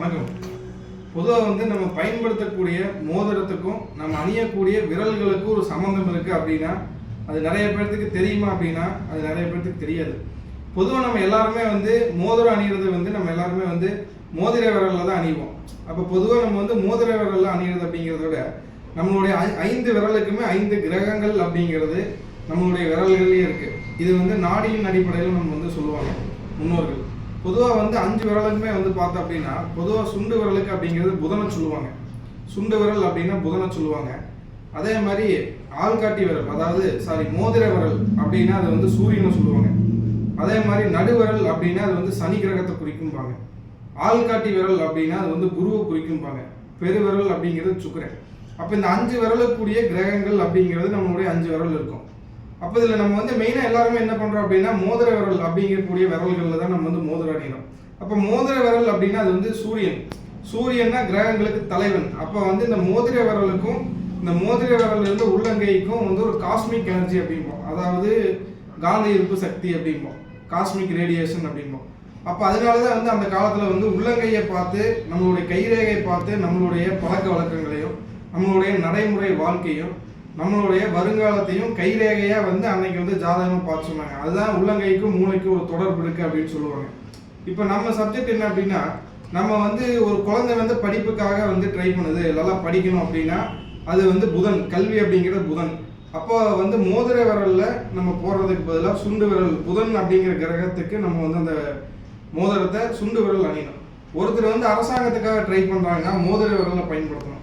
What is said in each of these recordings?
வணக்கம். பொதுவாக நம்ம பயன்படுத்தக்கூடிய மோதிரத்துக்கும் நம்ம அணியக்கூடிய விரல்களுக்கும் ஒரு சம்மந்தம் இருக்குது அப்படின்னா அது நிறைய பேர்த்துக்கு தெரியுமா அப்படின்னா அது நிறைய பேர்த்துக்கு தெரியாது. பொதுவாக நம்ம எல்லாருமே மோதிரம் அணிகிறது நம்ம எல்லாருமே மோதிர விரலில் தான் அணிவோம். அப்போ பொதுவாக நம்ம மோதிர விரலில் அணிகிறது அப்படிங்கிறத விட நம்மளுடைய 5 விரலுக்குமே 5 கிரகங்கள் அப்படிங்கிறது நம்மளுடைய விரல்கள்லேயே இருக்குது. இது நாடியின் அடிப்படையில் நம்ம சொல்லுவாங்க முன்னோர்கள். பொதுவாக 5 விரலுக்குமே பார்த்தோம் அப்படின்னா பொதுவாக சுண்டு விரலுக்கு அப்படிங்கிறது புதனை சொல்லுவாங்க. சுண்டு விரல் அப்படின்னா புதனை சொல்லுவாங்க. அதே மாதிரி ஆள்காட்டி விரல் அதாவது மோதிர விரல் அப்படின்னா அது சூரியனை சொல்லுவாங்க. அதே மாதிரி நடுவிரல் அப்படின்னா அது சனி கிரகத்தை குறிக்கும்பாங்க. ஆள்காட்டி விரல் அப்படின்னா அது குருவை குறிக்கும்பாங்க. பெருவிரல் அப்படிங்கிறது சுக்கிரன். அப்போ இந்த 5 விரலுக்குரிய கிரகங்கள் அப்படிங்கிறது நம்மளுடைய 5 விரல் இருக்கும். அப்போ இதில் நம்ம மெயினாக எல்லாருமே என்ன பண்ணுறோம் அப்படின்னா மோதிர விரல் அப்படிங்கக்கூடிய விரல்களில் தான் நம்ம மோதிரம் அணிகிறோம். அப்போ மோதிர விரல் அப்படின்னா அது சூரியன். சூரியன்னா கிரகங்களுக்கு தலைவன். அப்போ இந்த மோதிர விரலுக்கும் இந்த மோதிர விரலிருந்து உள்ளங்கைக்கும் ஒரு காஸ்மிக் எனர்ஜி அப்படிம்போம். அதாவது காந்த ஈர்ப்பு சக்தி அப்படிம்போம். Cosmic radiation அப்படிம்போம். அப்போ அதனால தான் அந்த காலத்தில் உள்ளங்கையை பார்த்து நம்மளுடைய கைரேகையை பார்த்து நம்மளுடைய பழக்க வழக்கங்களையும் நம்மளுடைய நடைமுறை வாழ்க்கையும் நம்மளுடைய வருங்காலத்தையும் கைரேகையாக அன்னைக்கு ஜாதகமாக பார்த்து சொன்னாங்க. அதுதான் உள்ளங்கைக்கும் மூளைக்கும் ஒரு தொடர்பு இருக்குது அப்படின்னு சொல்லுவாங்க. இப்போ நம்ம சப்ஜெக்ட் என்ன அப்படின்னா நம்ம ஒரு குழந்தை படிப்புக்காக ட்ரை பண்ணுது, நல்லா படிக்கணும் அப்படின்னா அது புதன், கல்வி அப்படிங்கிறது புதன். அப்போ மோதிர விரலில் நம்ம போடுறதுக்கு பதிலாக சுண்டு விரல், புதன் அப்படிங்கிற கிரகத்துக்கு நம்ம அந்த மோதிரத்தை சுண்டு விரல் அணியணும். ஒருத்தர் அரசாங்கத்துக்காக ட்ரை பண்ணுறாங்கன்னா மோதிர விரலை பயன்படுத்தணும்.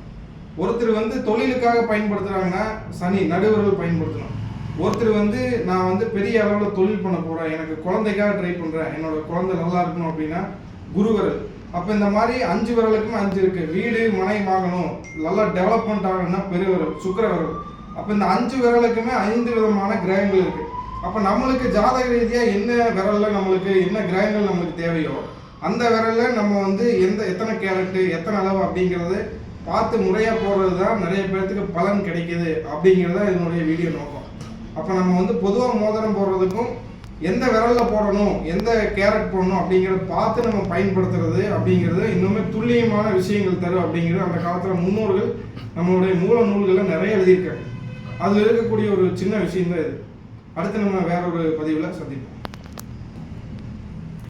ஒருத்தர் தொழிலுக்காக பயன்படுத்துகிறாங்கன்னா சனி நடுவிரல் பயன்படுத்தணும். ஒருத்தர் நான் பெரிய அளவில் தொழில் பண்ண போகிறேன், எனக்கு குழந்தைக்காக ட்ரை பண்ணுறேன், என்னோட குழந்தை நல்லா இருக்கணும் அப்படின்னா குருவிரல். அப்போ இந்த மாதிரி 5 விரலுக்குமே 5 இருக்குது. வீடு மனை வாங்கணும், நல்லா டெவலப்மெண்ட் ஆகணும்னா பெருவிரல், சுக்கிர விரல். அப்போ இந்த 5 விரலுக்குமே 5 விதமான கிரகங்கள் இருக்குது. அப்போ நம்மளுக்கு ஜாதக ரீதியாக என்ன விரலில் நம்மளுக்கு என்ன கிரகங்கள் நம்மளுக்கு தேவையோ அந்த விரலில் நம்ம எத்தனை கேரட்டு எத்தனை அளவு அப்படிங்கிறது பார்த்து முறையாக போடுறது தான் நிறைய பேர்த்துக்கு பலன் கிடைக்கிது அப்படிங்கிறத இதனுடைய வீடியோ நோக்கம். அப்போ நம்ம பொதுவாக மோதிரம் போடுறதுக்கும் எந்த விரலில் போடணும் எந்த கேரட் போடணும் அப்படிங்கிறத பார்த்து நம்ம பயன்படுத்துறது அப்படிங்கிறது இன்னுமே துல்லியமான விஷயங்கள் தரும் அப்படிங்கிறது அந்த காலத்தில் முன்னோர்கள் நம்மளுடைய மூல நூல்களில் நிறைய எழுதியிருக்காங்க. அதில் இருக்கக்கூடிய ஒரு சின்ன விஷயம்தான் இது. அடுத்து நம்ம வேற ஒரு பதிவில் சந்திப்போம்.